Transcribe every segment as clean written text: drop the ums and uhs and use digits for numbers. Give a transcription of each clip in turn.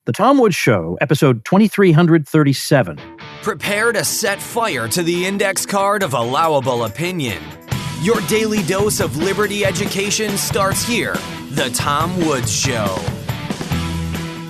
The Tom Woods Show, episode 2337. Prepare to set fire to the index card of allowable opinion. Your daily dose of liberty education starts here. The Tom Woods Show.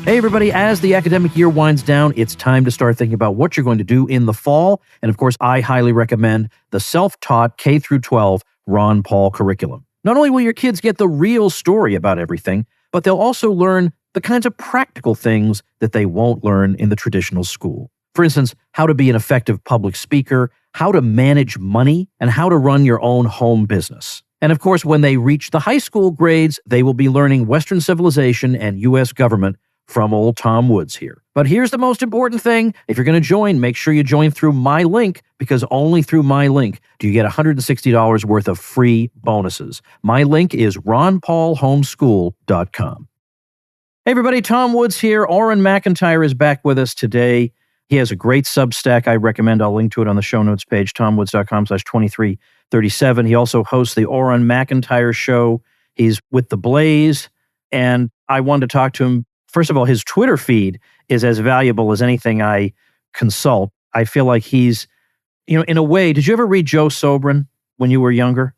Hey, everybody. As the academic year winds down, it's time to start thinking about what you're going to do in the fall. And of course, I highly recommend the self-taught K through 12 Ron Paul curriculum. Not only will your kids get the real story about everything, but they'll also learn the kinds of practical things that they won't learn in the traditional school. For instance, how to be an effective public speaker, how to manage money, and how to run your own home business. And of course, when they reach the high school grades, they will be learning Western civilization and U.S. government from old Tom Woods here. But here's the most important thing. If you're going to join, make sure you join through my link, because only through my link do you get $160 worth of free bonuses. My link is ronpaulhomeschool.com. Hey everybody, Tom Woods here. Auron MacIntyre is back with us today. He has a great Substack I recommend. I'll link to it on the show notes page, tomwoods.com/2337. He also hosts the Auron MacIntyre Show. He's with The Blaze, and I wanted to talk to him. First of all, his Twitter feed is as valuable as anything I consult. I feel like he's, in a way, did you ever read Joe Sobran when you were younger?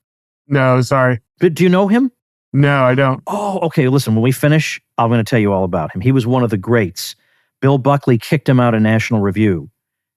No, sorry. But do you know him? No, I don't. Oh, okay. Listen, when we finish, I'm going to tell you all about him. He was one of the greats. Bill Buckley kicked him out of National Review,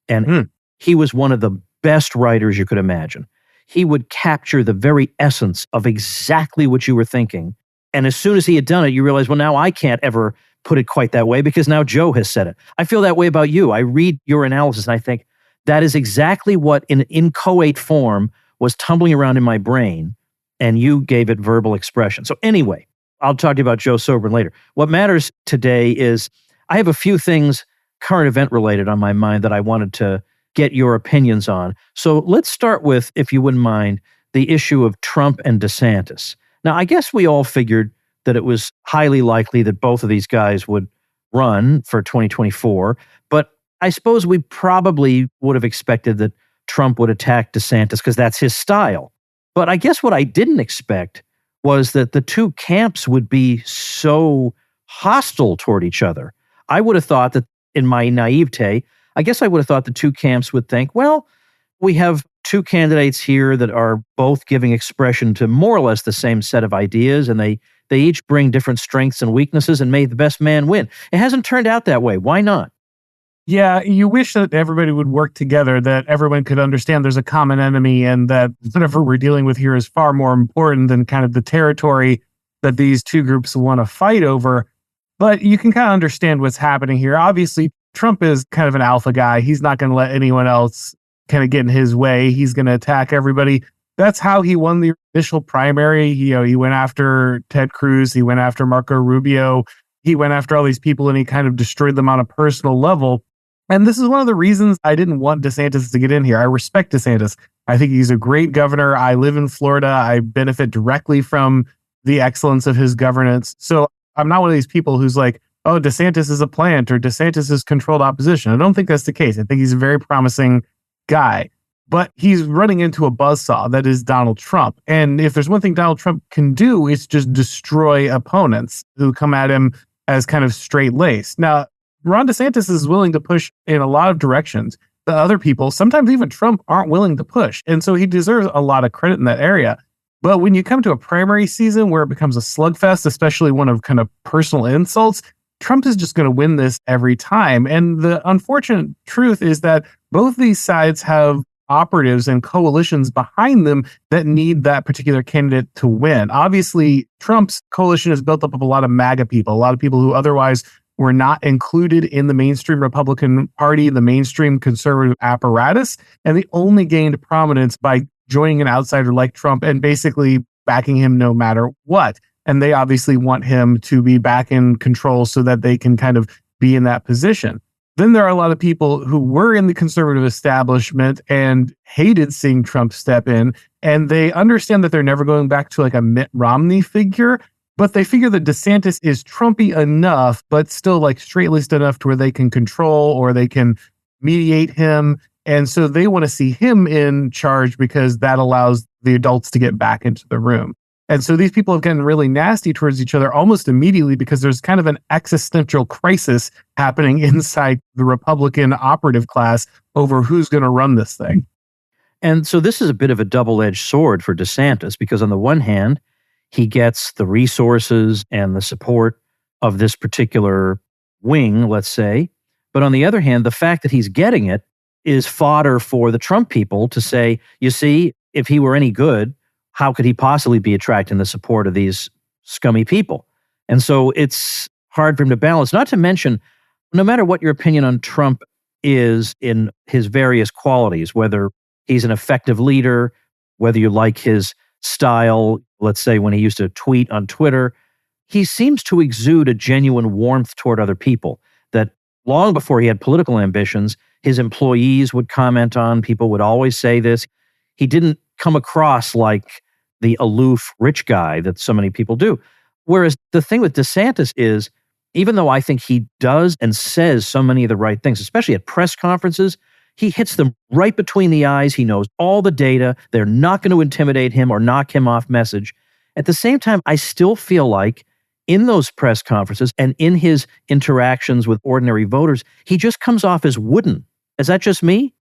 and he was one of the best writers you could imagine. He would capture the very essence of exactly what you were thinking. And as soon as he had done it, you realize, well, now I can't ever put it quite that way because now Joe has said it. I feel that way about you. I read your analysis and I think that is exactly what in inchoate form was tumbling around in my brain, and you gave it verbal expression. So anyway, I'll talk to you about Joe Sobran later. What matters today is I have a few things current event related on my mind that I wanted to get your opinions on. So let's start with, if you wouldn't mind, the issue of Trump and DeSantis. Now, I guess we all figured that it was highly likely that both of these guys would run for 2024, but I suppose we probably would have expected that Trump would attack DeSantis because that's his style. But I guess what I didn't expect was that the two camps would be so hostile toward each other. I would have thought that, in my naivete, I guess I would have thought the two camps would think, well, we have two candidates here that are both giving expression to more or less the same set of ideas, and they each bring different strengths and weaknesses, and may the best man win. It hasn't turned out that way. Why not? Yeah, you wish that everybody would work together, that everyone could understand there's a common enemy, and that whatever we're dealing with here is far more important than kind of the territory that these two groups want to fight over. But you can kind of understand what's happening here. Obviously, Trump is kind of an alpha guy. He's not going to let anyone else kind of get in his way. He's going to attack everybody. That's how he won the initial primary. He went after Ted Cruz. He went after Marco Rubio. He went after all these people, and he kind of destroyed them on a personal level. And this is one of the reasons I didn't want DeSantis to get in here. I respect DeSantis. I think he's a great governor. I live in Florida. I benefit directly from the excellence of his governance. So I'm not one of these people who's like, oh, DeSantis is a plant or DeSantis is controlled opposition. I don't think that's the case. I think he's a very promising guy. But he's running into a buzzsaw that is Donald Trump. And if there's one thing Donald Trump can do, it's just destroy opponents who come at him as kind of straight-laced. Now, Ron DeSantis is willing to push in a lot of directions that other people, sometimes even Trump, aren't willing to push. And so he deserves a lot of credit in that area. But when you come to a primary season where it becomes a slugfest, especially one of kind of personal insults, Trump is just going to win this every time. And the unfortunate truth is that both these sides have operatives and coalitions behind them that need that particular candidate to win. Obviously, Trump's coalition is built up of a lot of MAGA people, a lot of people who otherwise were not included in the mainstream Republican Party, the mainstream conservative apparatus, and they only gained prominence by joining an outsider like Trump and basically backing him no matter what. And they obviously want him to be back in control so that they can kind of be in that position. Then there are a lot of people who were in the conservative establishment and hated seeing Trump step in, and they understand that they're never going back to like a Mitt Romney figure, but they figure that DeSantis is Trumpy enough, but still like straight-laced enough to where they can control or they can mediate him. And so they want to see him in charge because that allows the adults to get back into the room. And so these people have gotten really nasty towards each other almost immediately because there's kind of an existential crisis happening inside the Republican operative class over who's going to run this thing. And so this is a bit of a double-edged sword for DeSantis, because on the one hand, he gets the resources and the support of this particular wing, let's say. But on the other hand, the fact that he's getting it is fodder for the Trump people to say, you see, if he were any good, how could he possibly be attracting the support of these scummy people? And so it's hard for him to balance, not to mention, no matter what your opinion on Trump is in his various qualities, whether he's an effective leader, whether you like his style, let's say when he used to tweet on Twitter, he seems to exude a genuine warmth toward other people that long before he had political ambitions, his employees would comment on, people would always say this. He didn't come across like the aloof rich guy that so many people do. Whereas the thing with DeSantis is, even though I think he does and says so many of the right things, especially at press conferences, he hits them right between the eyes. He knows all the data. They're not going to intimidate him or knock him off message. At the same time, I still feel like in those press conferences and in his interactions with ordinary voters, he just comes off as wooden. Is that just me?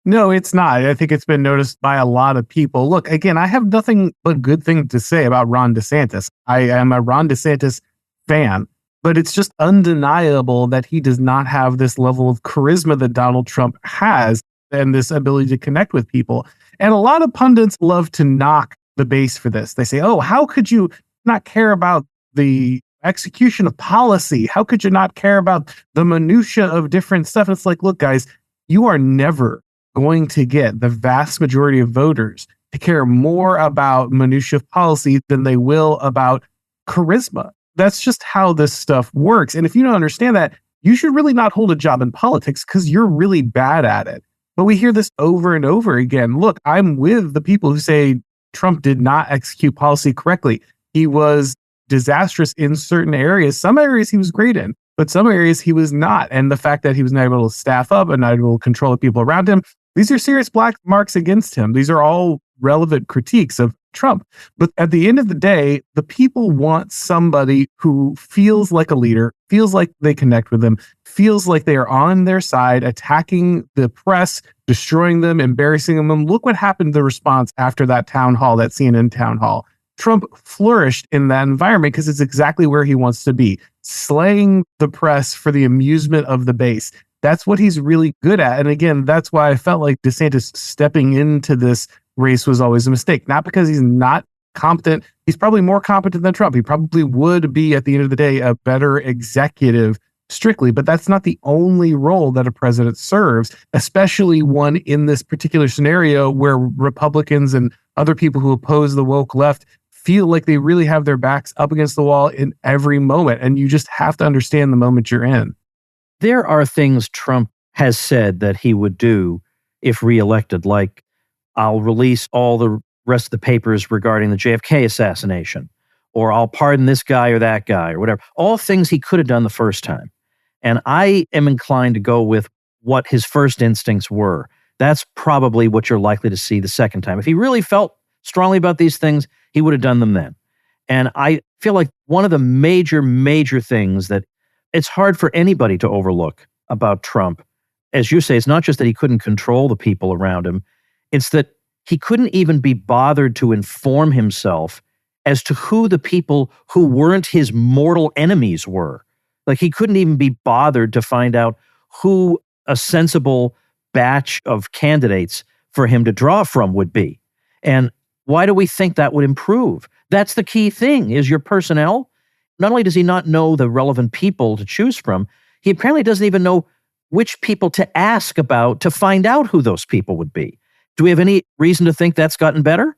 No, it's not. I think it's been noticed by a lot of people. Look, again, I have nothing but good things to say about Ron DeSantis. I am a Ron DeSantis fan, but it's just undeniable that he does not have this level of charisma that Donald Trump has and this ability to connect with people. And a lot of pundits love to knock the base for this. They say, oh, how could you not care about the execution of policy? How could you not care about the minutia of different stuff? And it's like, look, guys, you are never going to get the vast majority of voters to care more about minutia of policy than they will about charisma. That's just how this stuff works. And if you don't understand that, you should really not hold a job in politics because you're really bad at it. But we hear this over and over again. Look, I'm with the people who say Trump did not execute policy correctly. He was disastrous in certain areas. Some areas he was great in, but some areas he was not. And the fact that he was not able to staff up and not able to control the people around him, these are serious black marks against him. These are all relevant critiques of Trump. But at the end of the day, the people want somebody who feels like a leader, feels like they connect with them, feels like they are on their side, attacking the press, destroying them, embarrassing them. And look what happened to the response after that town hall, that CNN town hall. Trump flourished in that environment because it's exactly where he wants to be, slaying the press for the amusement of the base. That's what he's really good at. And again, that's why I felt like DeSantis stepping into this race was always a mistake. Not because he's not competent. He's probably more competent than Trump. He probably would be, at the end of the day, a better executive strictly, but that's not the only role that a president serves, especially one in this particular scenario where Republicans and other people who oppose the woke left feel like they really have their backs up against the wall in every moment. And you just have to understand the moment you're in. There are things Trump has said that he would do if reelected, like I'll release all the rest of the papers regarding the JFK assassination, or I'll pardon this guy or that guy or whatever. All things he could have done the first time. And I am inclined to go with what his first instincts were. That's probably what you're likely to see the second time. If he really felt strongly about these things, he would have done them then. And I feel like one of the major things that it's hard for anybody to overlook about Trump, as you say, it's not just that he couldn't control the people around him, it's that he couldn't even be bothered to inform himself as to who the people who weren't his mortal enemies were. Like he couldn't even be bothered to find out who a sensible batch of candidates for him to draw from would be. And why do we think that would improve? That's the key thing, is your personnel. Not only does he not know the relevant people to choose from, he apparently doesn't even know which people to ask about to find out who those people would be. Do we have any reason to think that's gotten better?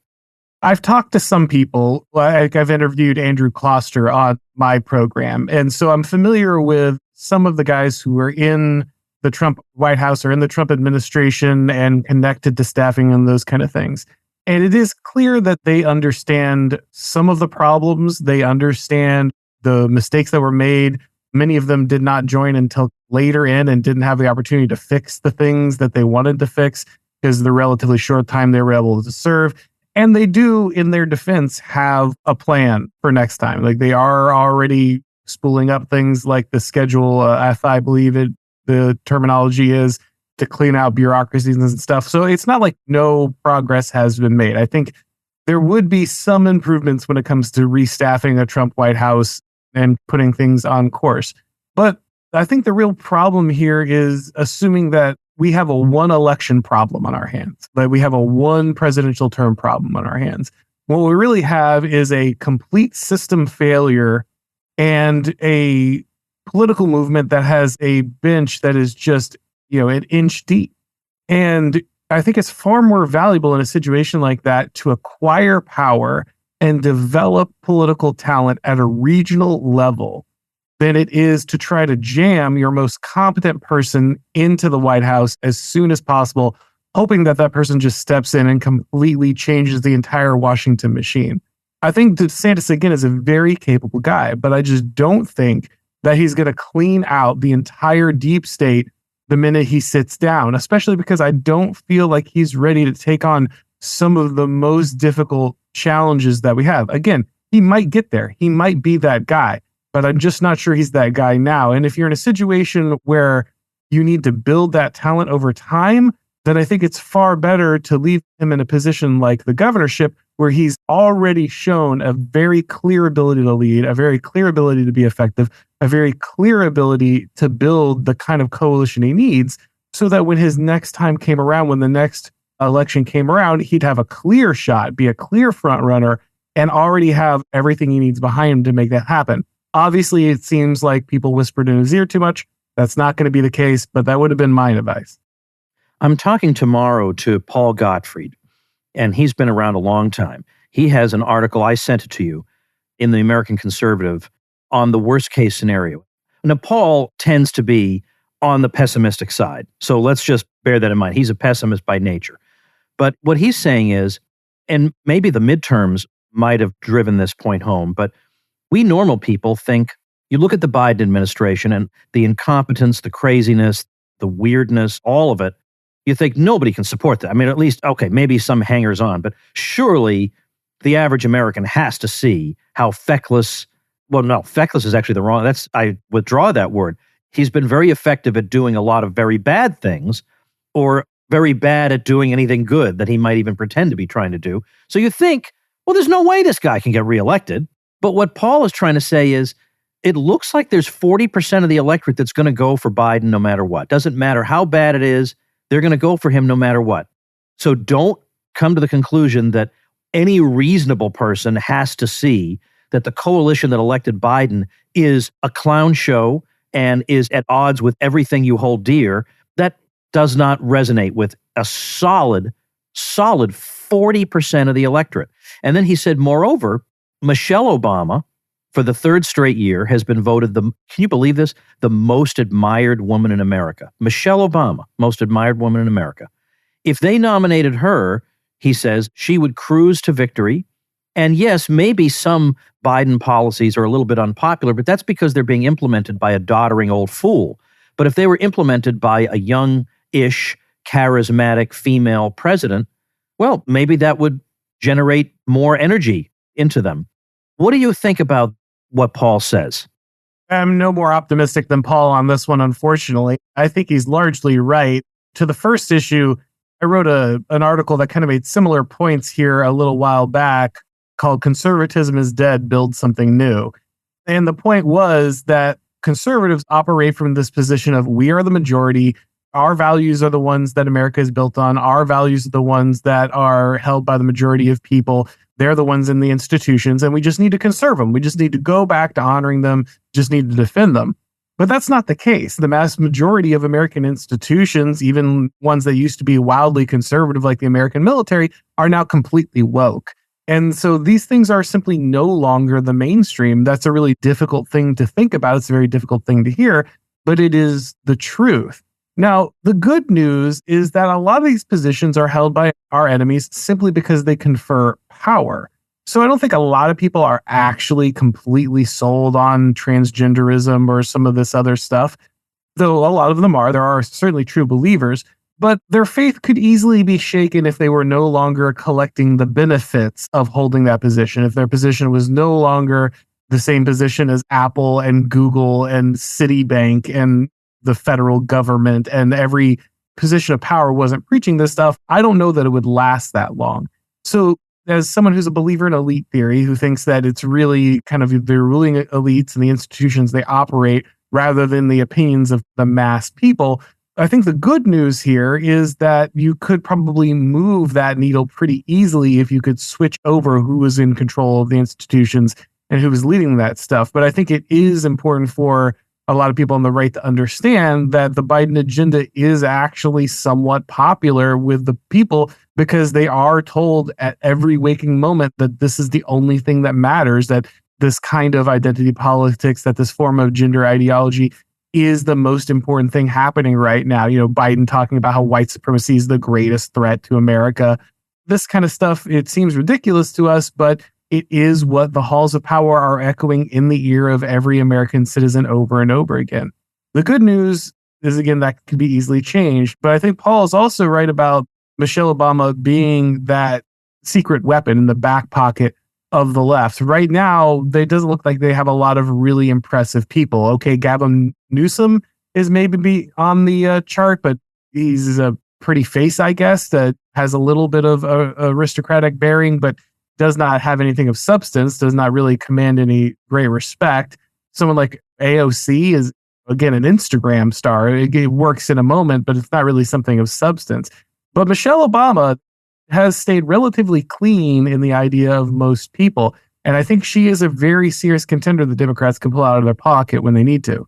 I've talked to some people, like I've interviewed Andrew Kloster on my program. And so I'm familiar with some of the guys who are in the Trump White House or in the Trump administration and connected to staffing and those kind of things. And it is clear that they understand some of the problems. They understand the mistakes that were made. Many of them did not join until later in and didn't have the opportunity to fix the things that they wanted to fix because of the relatively short time they were able to serve. And they do, in their defense, have a plan for next time. Like, they are already spooling up things like the Schedule F, I believe the terminology is, to clean out bureaucracies and stuff. So it's not like no progress has been made. I think there would be some improvements when it comes to restaffing a Trump White House and putting things on course. But I think the real problem here is assuming that we have a one election problem on our hands, that we have a one presidential term problem on our hands. What we really have is a complete system failure and a political movement that has a bench that is just, an inch deep. And I think it's far more valuable in a situation like that to acquire power and develop political talent at a regional level than it is to try to jam your most competent person into the White House as soon as possible, hoping that person just steps in and completely changes the entire Washington machine. I think DeSantis, again, is a very capable guy, but I just don't think that he's going to clean out the entire deep state the minute he sits down, especially because I don't feel like he's ready to take on some of the most difficult challenges that we have. Again, he might get there. He might be that guy, but I'm just not sure he's that guy now. And if you're in a situation where you need to build that talent over time, then I think it's far better to leave him in a position like the governorship, where he's already shown a very clear ability to lead, a very clear ability to be effective, a very clear ability to build the kind of coalition he needs, so that when his next time came around, when the next election came around, he'd have a clear shot, be a clear front runner, and already have everything he needs behind him to make that happen. Obviously, it seems like people whispered in his ear too much. That's not going to be the case, but that would have been my advice. I'm talking tomorrow to Paul Gottfried, and he's been around a long time. He has an article, I sent it to you, in the American Conservative on the worst case scenario. Now, Paul tends to be on the pessimistic side, so let's just bear that in mind. He's a pessimist by nature. But what he's saying is, and maybe the midterms might have driven this point home, but we normal people think, you look at the Biden administration and the incompetence, the craziness, the weirdness, all of it, you think nobody can support that. I mean, at least, okay, maybe some hangers on, but surely the average American has to see how feckless, well, no, feckless is actually the wrong, I withdraw that word. He's been very effective at doing a lot of very bad things, or very bad at doing anything good that he might even pretend to be trying to do. So you think, well, there's no way this guy can get reelected. But what Paul is trying to say is, it looks like there's 40% of the electorate that's going to go for Biden no matter what. Doesn't matter how bad it is, they're going to go for him no matter what. So don't come to the conclusion that any reasonable person has to see that the coalition that elected Biden is a clown show and is at odds with everything you hold dear. That does not resonate with a solid 40% of the electorate. And then he said, moreover, Michelle Obama, for the third straight year, has been voted can you believe this? The most admired woman in America. Michelle Obama, most admired woman in America. If they nominated her, he says, she would cruise to victory. And yes, maybe some Biden policies are a little bit unpopular, but that's because they're being implemented by a doddering old fool. But if they were implemented by a young-ish, charismatic female president, well, maybe that would generate more energy into them. What do you think about what Paul says? I'm no more optimistic than Paul on this one, unfortunately. I think he's largely right. To the first issue, I wrote an article that kind of made similar points here a little while back called Conservatism is Dead, Build Something New. And the point was that conservatives operate from this position of we are the majority. Our values are the ones that America is built on. Our values are the ones that are held by the majority of people. They're the ones in the institutions, and we just need to conserve them. We just need to go back to honoring them, just need to defend them. But that's not the case. The vast majority of American institutions, even ones that used to be wildly conservative like the American military, are now completely woke. And so these things are simply no longer the mainstream. That's a really difficult thing to think about. It's a very difficult thing to hear, but it is the truth. Now, the good news is that a lot of these positions are held by our enemies simply because they confer power. So I don't think a lot of people are actually completely sold on transgenderism or some of this other stuff, though a lot of them are. There are certainly true believers. But their faith could easily be shaken if they were no longer collecting the benefits of holding that position. If their position was no longer the same position as Apple and Google and Citibank and the federal government, and every position of power wasn't preaching this stuff, I don't know that it would last that long. So as someone who's a believer in elite theory, who thinks that it's really kind of the ruling elites and the institutions they operate rather than the opinions of the mass people, I think the good news here is that you could probably move that needle pretty easily if you could switch over who was in control of the institutions and who was leading that stuff. But I think it is important for a lot of people on the right to understand that the Biden agenda is actually somewhat popular with the people, because they are told at every waking moment that this is the only thing that matters, that this kind of identity politics, that this form of gender ideology is the most important thing happening right now. You know, Biden talking about how white supremacy is the greatest threat to America. This kind of stuff, it seems ridiculous to us, but it is what the halls of power are echoing in the ear of every American citizen over and over again. The good news is, again, that can be easily changed. But I think Paul is also right about Michelle Obama being that secret weapon in the back pocket of the left. Right now, it doesn't look like they have a lot of really impressive people. Okay, Gavin Newsom is maybe on the chart, but he's a pretty face, I guess, that has a little bit of aristocratic bearing, but does not have anything of substance, does not really command any great respect. Someone like AOC is, again, an Instagram star. It works in a moment, but it's not really something of substance. But Michelle Obama has stayed relatively clean in the idea of most people. And I think she is a very serious contender the Democrats can pull out of their pocket when they need to.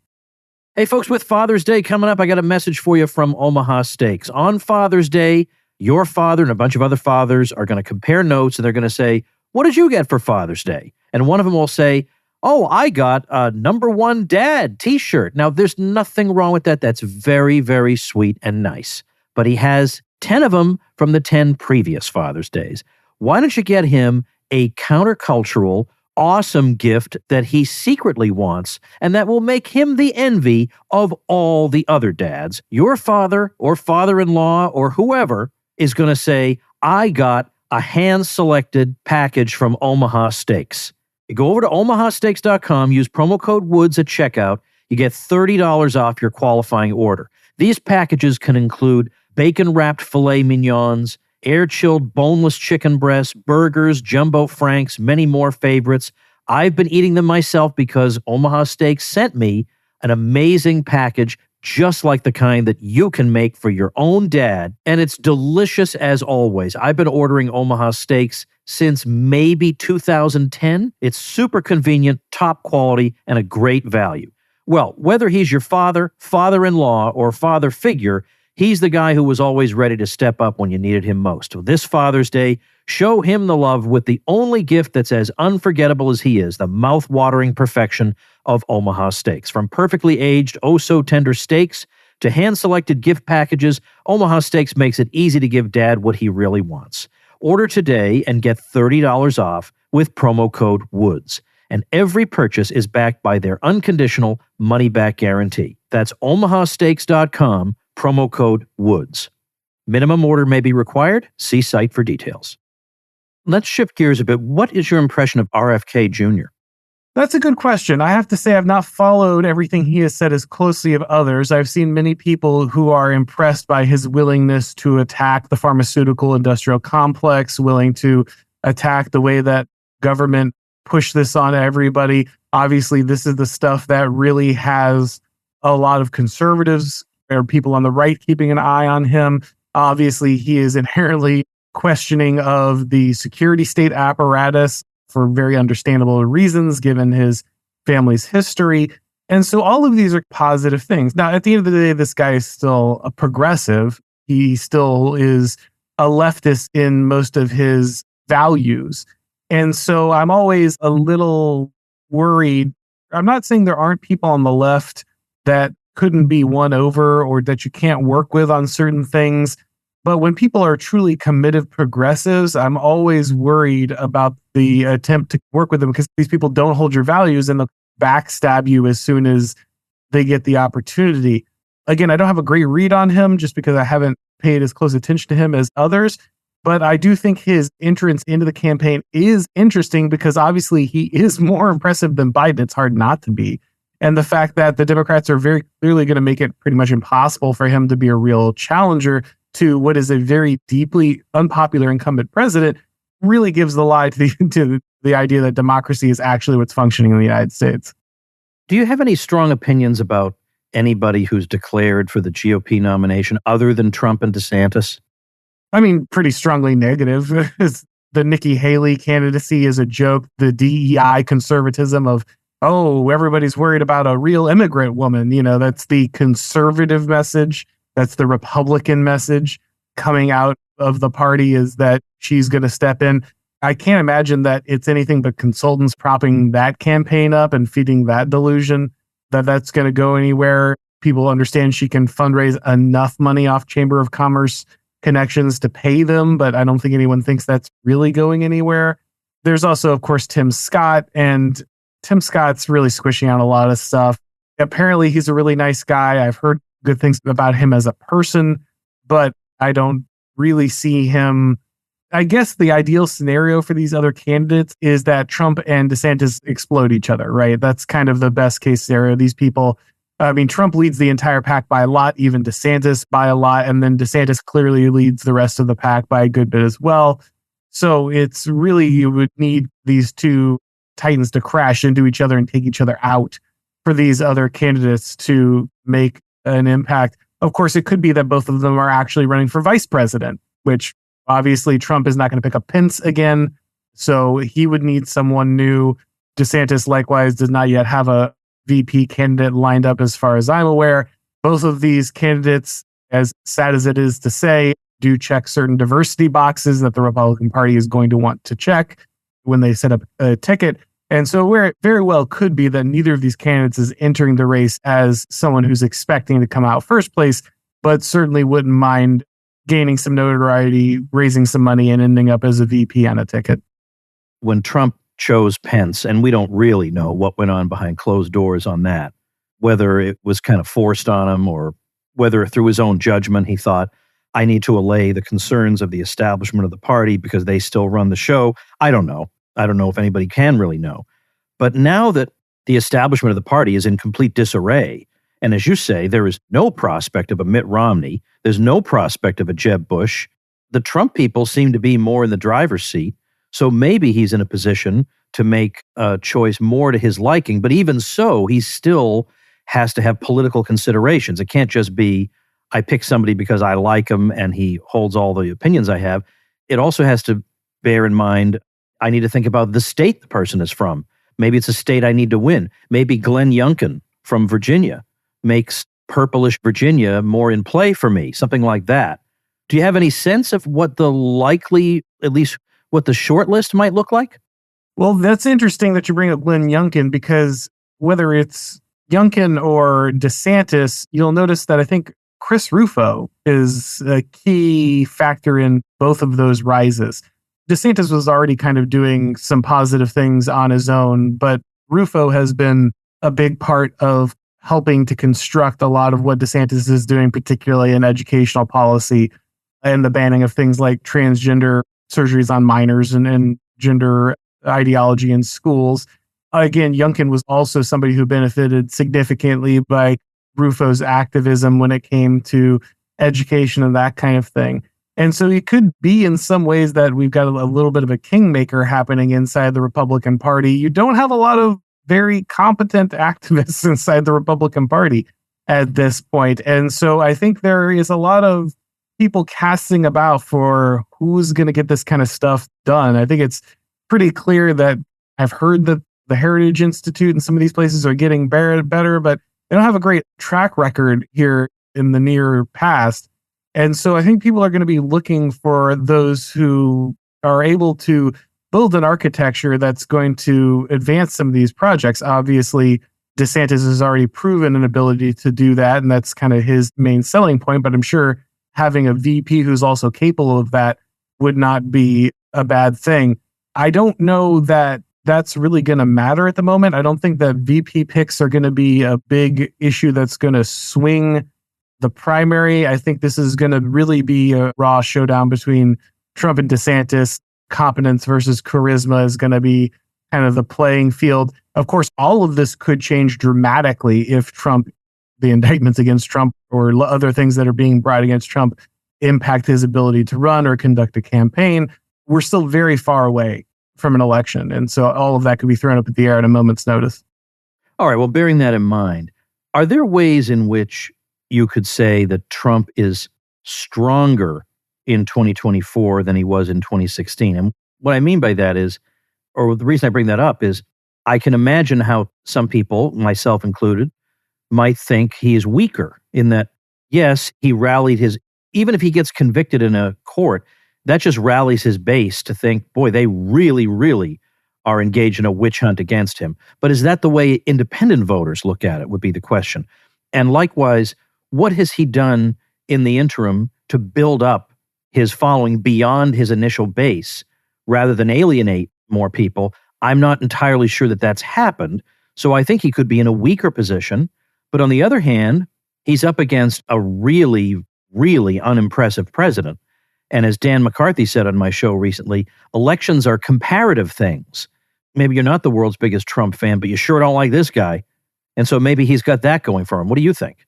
Hey, folks, with Father's Day coming up, I got a message for you from Omaha Steaks. On Father's Day, your father and a bunch of other fathers are going to compare notes, and they're going to say, what did you get for Father's Day? And one of them will say, oh, I got a #1 dad t-shirt. Now, there's nothing wrong with that. That's very, very sweet and nice. But he has 10 of them from the 10 previous Father's Days. Why don't you get him a countercultural, awesome gift that he secretly wants, and that will make him the envy of all the other dads? Your father or father-in-law or whoever is going to say, I got a hand-selected package from Omaha Steaks. You go over to omahasteaks.com, use promo code WOODS at checkout, you get $30 off your qualifying order. These packages can include bacon-wrapped filet mignons, air-chilled boneless chicken breasts, burgers, jumbo franks, many more favorites. I've been eating them myself because Omaha Steaks sent me an amazing package just like the kind that you can make for your own dad, and it's delicious as always. I've been ordering Omaha Steaks since maybe 2010. It's super convenient, top quality, and a great value. Well, whether he's your father, father-in-law, or father figure, he's the guy who was always ready to step up when you needed him most. So this Father's Day, show him the love with the only gift that's as unforgettable as he is, the mouth-watering perfection of Omaha Steaks. From perfectly aged, oh-so-tender steaks to hand-selected gift packages, Omaha Steaks makes it easy to give Dad what he really wants. Order today and get $30 off with promo code WOODS. And every purchase is backed by their unconditional money-back guarantee. That's omahasteaks.com, promo code WOODS. Minimum order may be required. See site for details. Let's shift gears a bit. What is your impression of RFK Jr.? That's a good question. I have to say I've not followed everything he has said as closely of others. I've seen many people who are impressed by his willingness to attack the pharmaceutical industrial complex, willing to attack the way that government push this on everybody. Obviously, this is the stuff that really has a lot of conservatives or people on the right keeping an eye on him. Obviously, he is inherently questioning of the security state apparatus for very understandable reasons, given his family's history. And so all of these are positive things. Now, at the end of the day, this guy is still a progressive. He still is a leftist in most of his values. And so I'm always a little worried. I'm not saying there aren't people on the left that couldn't be won over or that you can't work with on certain things. But when people are truly committed progressives, I'm always worried about the attempt to work with them, because these people don't hold your values and they'll backstab you as soon as they get the opportunity. Again, I don't have a great read on him just because I haven't paid as close attention to him as others. But I do think his entrance into the campaign is interesting because obviously he is more impressive than Biden. It's hard not to be. And the fact that the Democrats are very clearly going to make it pretty much impossible for him to be a real challenger to what is a very deeply unpopular incumbent president really gives the lie to the idea that democracy is actually what's functioning in the United States. Do you have any strong opinions about anybody who's declared for the GOP nomination other than Trump and DeSantis? I mean, pretty strongly negative. The Nikki Haley candidacy is a joke. The DEI conservatism of, oh, everybody's worried about a real immigrant woman. That's the conservative message. That's the Republican message coming out of the party, is that she's going to step in. I can't imagine that it's anything but consultants propping that campaign up and feeding that delusion that that's going to go anywhere. People understand she can fundraise enough money off Chamber of Commerce connections to pay them, but I don't think anyone thinks that's really going anywhere. There's also, of course, Tim Scott, and Tim Scott's really squishing out a lot of stuff. Apparently, he's a really nice guy. I've heard good things about him as a person, but I don't really see him. I guess the ideal scenario for these other candidates is that Trump and DeSantis explode each other, right? That's kind of the best case scenario. These people, Trump leads the entire pack by a lot, even DeSantis by a lot, and then DeSantis clearly leads the rest of the pack by a good bit as well. So it's really, you would need these two titans to crash into each other and take each other out for these other candidates to make an impact. Of course, it could be that both of them are actually running for vice president, which obviously Trump is not going to pick up Pence again, so he would need someone new. DeSantis likewise does not yet have a VP candidate lined up as far as I'm aware. Both of these candidates, as sad as it is to say, do check certain diversity boxes that the Republican Party is going to want to check when they set up a ticket. And so where it very well could be that neither of these candidates is entering the race as someone who's expecting to come out first place, but certainly wouldn't mind gaining some notoriety, raising some money, and ending up as a VP on a ticket. When Trump chose Pence, and we don't really know what went on behind closed doors on that, whether it was kind of forced on him or whether through his own judgment he thought, I need to allay the concerns of the establishment of the party because they still run the show. I don't know. I don't know if anybody can really know. But now that the establishment of the party is in complete disarray, and as you say, there is no prospect of a Mitt Romney, there's no prospect of a Jeb Bush, the Trump people seem to be more in the driver's seat. So maybe he's in a position to make a choice more to his liking. But even so, he still has to have political considerations. It can't just be, I pick somebody because I like him and he holds all the opinions I have. It also has to bear in mind, I need to think about the state the person is from. Maybe it's a state I need to win. Maybe Glenn Youngkin from Virginia makes purplish Virginia more in play for me, something like that. Do you have any sense of what the likely, at least what the short list might look like? Well, that's interesting that you bring up Glenn Youngkin, because whether it's Youngkin or DeSantis, you'll notice that I think Chris Rufo is a key factor in both of those rises. DeSantis was already kind of doing some positive things on his own, but Rufo has been a big part of helping to construct a lot of what DeSantis is doing, particularly in educational policy and the banning of things like transgender surgeries on minors and gender ideology in schools. Again, Youngkin was also somebody who benefited significantly by Rufo's activism when it came to education and that kind of thing. And so it could be in some ways that we've got a little bit of a kingmaker happening inside the Republican Party. You don't have a lot of very competent activists inside the Republican Party at this point. And so I think there is a lot of people casting about for who's going to get this kind of stuff done. I think it's pretty clear that I've heard that the Heritage Institute and some of these places are getting better, but they don't have a great track record here in the near past. And so I think people are going to be looking for those who are able to build an architecture that's going to advance some of these projects. Obviously, DeSantis has already proven an ability to do that, and that's kind of his main selling point. But I'm sure having a VP who's also capable of that would not be a bad thing. I don't know that that's really going to matter at the moment. I don't think that VP picks are going to be a big issue that's going to swing the primary. I think this is going to really be a raw showdown between Trump and DeSantis. Competence versus charisma is going to be kind of the playing field. Of course, all of this could change dramatically if the indictments against Trump or other things that are being brought against Trump impact his ability to run or conduct a campaign. We're still very far away from an election. And so all of that could be thrown up at the air at a moment's notice. All right. Well, bearing that in mind, are there ways in which you could say that Trump is stronger in 2024 than he was in 2016? And what I mean by that is, or the reason I bring that up is, I can imagine how some people, myself included, might think he is weaker in that, yes, he rallied even if he gets convicted in a court, that just rallies his base to think, boy, they really, really are engaged in a witch hunt against him. But is that the way independent voters look at it, would be the question. And likewise, what has he done in the interim to build up his following beyond his initial base rather than alienate more people? I'm not entirely sure that that's happened. So I think he could be in a weaker position. But on the other hand, he's up against a really, really unimpressive president. And as Dan McCarthy said on my show recently, elections are comparative things. Maybe you're not the world's biggest Trump fan, but you sure don't like this guy. And so maybe he's got that going for him. What do you think?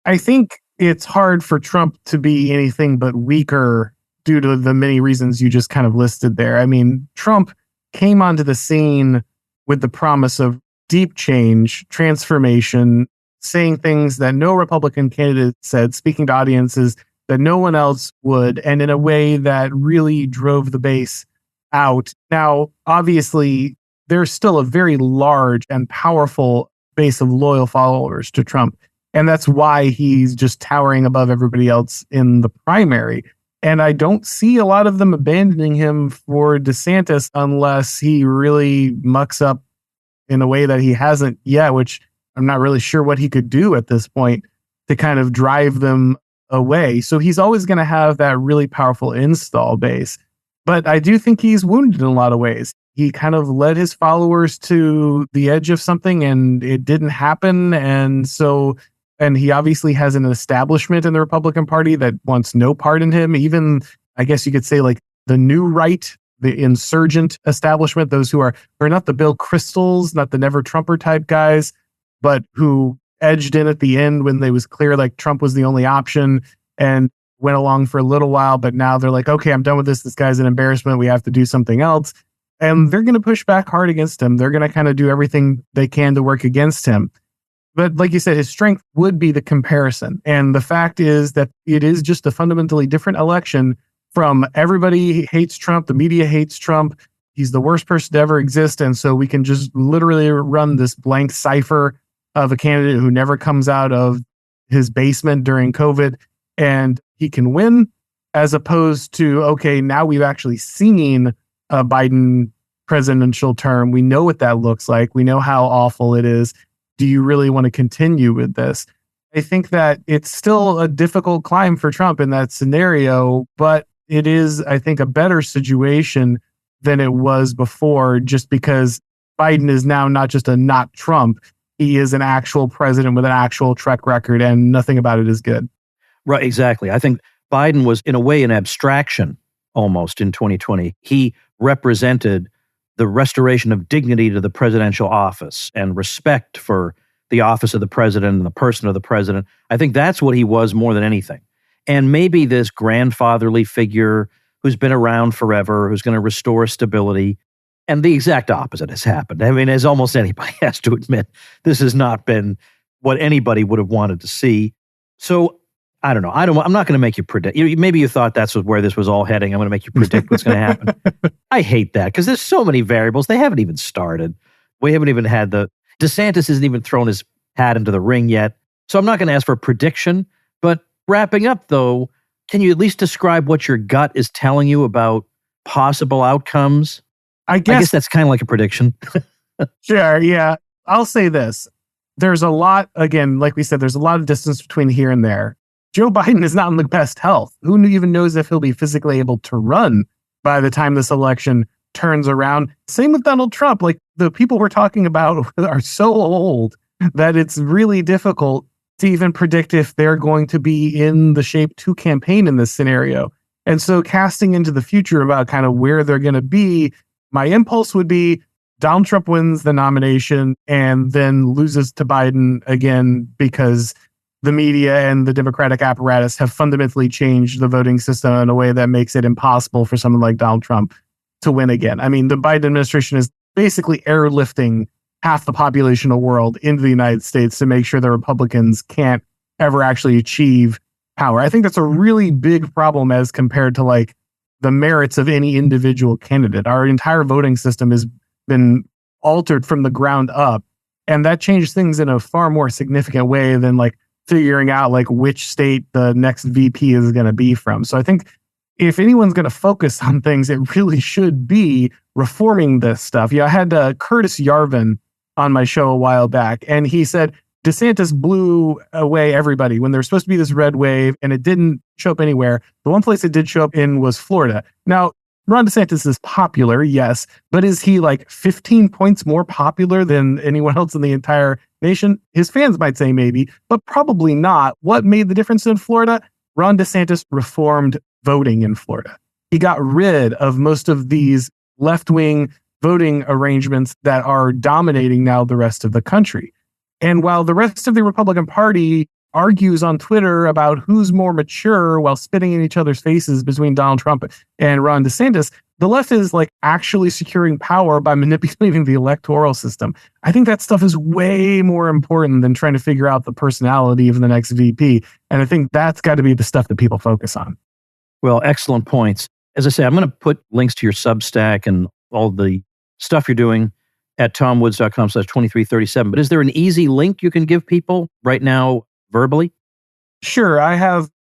I think it's hard for Trump to be anything but weaker due to the many reasons you just kind of listed there. I mean, Trump came onto the scene with the promise of deep change, transformation, saying things that no Republican candidate said, speaking to audiences that no one else would, and in a way that really drove the base out. Now, obviously, there's still a very large and powerful base of loyal followers to Trump. And that's why he's just towering above everybody else in the primary. And I don't see a lot of them abandoning him for DeSantis unless he really mucks up in a way that he hasn't yet, which I'm not really sure what he could do at this point to kind of drive them away. So he's always going to have that really powerful install base. But I do think he's wounded in a lot of ways. He kind of led his followers to the edge of something and it didn't happen. And he obviously has an establishment in the Republican Party that wants no part in him. Even, I guess you could say, like the new right, the insurgent establishment, those who are not the Bill Kristols, not the Never Trumper type guys, but who edged in at the end when it was clear like Trump was the only option and went along for a little while. But now they're like, okay, I'm done with this. This guy's an embarrassment. We have to do something else. And they're going to push back hard against him. They're going to kind of do everything they can to work against him. But like you said, his strength would be the comparison. And the fact is that it is just a fundamentally different election from everybody hates Trump. The media hates Trump. He's the worst person to ever exist. And so we can just literally run this blank cipher of a candidate who never comes out of his basement during COVID and he can win, as opposed to, okay, now we've actually seen a Biden presidential term. We know what that looks like. We know how awful it is. Do you really want to continue with this? I think that it's still a difficult climb for Trump in that scenario, but it is, I think, a better situation than it was before, just because Biden is now not just a not Trump. He is an actual president with an actual track record, and nothing about it is good. Right, exactly. I think Biden was, in a way, an abstraction almost in 2020. He represented the restoration of dignity to the presidential office and respect for the office of the president and the person of the president. I think that's what he was more than anything. And maybe this grandfatherly figure who's been around forever, who's going to restore stability. And the exact opposite has happened. I mean, as almost anybody has to admit, this has not been what anybody would have wanted to see. So I don't know. I'm not going to make you predict. Maybe you thought that's where this was all heading. I'm going to make you predict what's going to happen. I hate that because there's so many variables. They haven't even started. We haven't even had DeSantis hasn't even thrown his hat into the ring yet. So I'm not going to ask for a prediction. But wrapping up, though, can you at least describe what your gut is telling you about possible outcomes? I guess that's kind of like a prediction. Sure, yeah. I'll say this. There's a lot, again, like we said, there's a lot of distance between here and there. Joe Biden is not in the best health. Who even knows if he'll be physically able to run by the time this election turns around? Same with Donald Trump. Like, the people we're talking about are so old that it's really difficult to even predict if they're going to be in the shape to campaign in this scenario. And so casting into the future about kind of where they're going to be, my impulse would be Donald Trump wins the nomination and then loses to Biden again because the media and the Democratic apparatus have fundamentally changed the voting system in a way that makes it impossible for someone like Donald Trump to win again. I mean, the Biden administration is basically airlifting half the population of the world into the United States to make sure the Republicans can't ever actually achieve power. I think that's a really big problem as compared to like the merits of any individual candidate. Our entire voting system has been altered from the ground up, and that changed things in a far more significant way than like figuring out like which state the next VP is going to be from. So I think if anyone's going to focus on things, it really should be reforming this stuff. I had Curtis Yarvin on my show a while back, and he said DeSantis blew away everybody when there was supposed to be this red wave, and it didn't show up anywhere. The one place it did show up in was Florida. Now, Ron DeSantis is popular, yes, but is he like 15 points more popular than anyone else in the entire nation? His fans might say maybe, but probably not. What made the difference in Florida? Ron DeSantis reformed voting in Florida. He got rid of most of these left-wing voting arrangements that are dominating now the rest of the country. And while the rest of the Republican Party argues on Twitter about who's more mature while spitting in each other's faces between Donald Trump and Ron DeSantis, the left is like actually securing power by manipulating the electoral system. I think that stuff is way more important than trying to figure out the personality of the next VP. And I think that's got to be the stuff that people focus on. Well, excellent points. As I say, I'm going to put links to your Substack and all the stuff you're doing at tomwoods.com/2337. But is there an easy link you can give people right now verbally? Sure.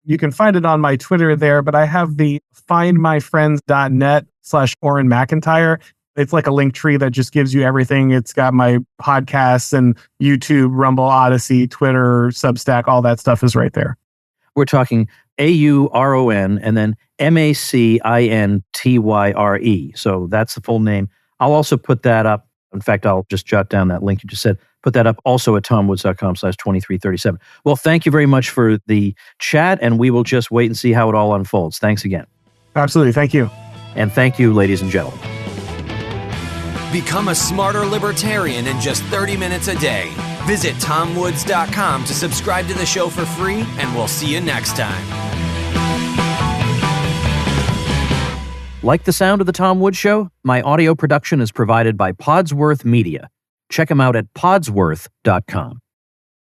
You can find it on my Twitter there, but I have the findmyfriends.net/Auron MacIntyre. It's like a link tree that just gives you everything. It's got my podcasts and YouTube, Rumble, Odyssey, Twitter, Substack, all that stuff is right there. We're talking AURON and then MacIntyre. So that's the full name. I'll also put that up. In fact, I'll just jot down that link you just said. Put that up also at tomwoods.com/2337. Well, thank you very much for the chat, and we will just wait and see how it all unfolds. Thanks again. Absolutely. Thank you. And thank you, ladies and gentlemen. Become a smarter libertarian in just 30 minutes a day. Visit tomwoods.com to subscribe to the show for free, and we'll see you next time. Like the sound of The Tom Woods Show? My audio production is provided by Podsworth Media. Check them out at podsworth.com.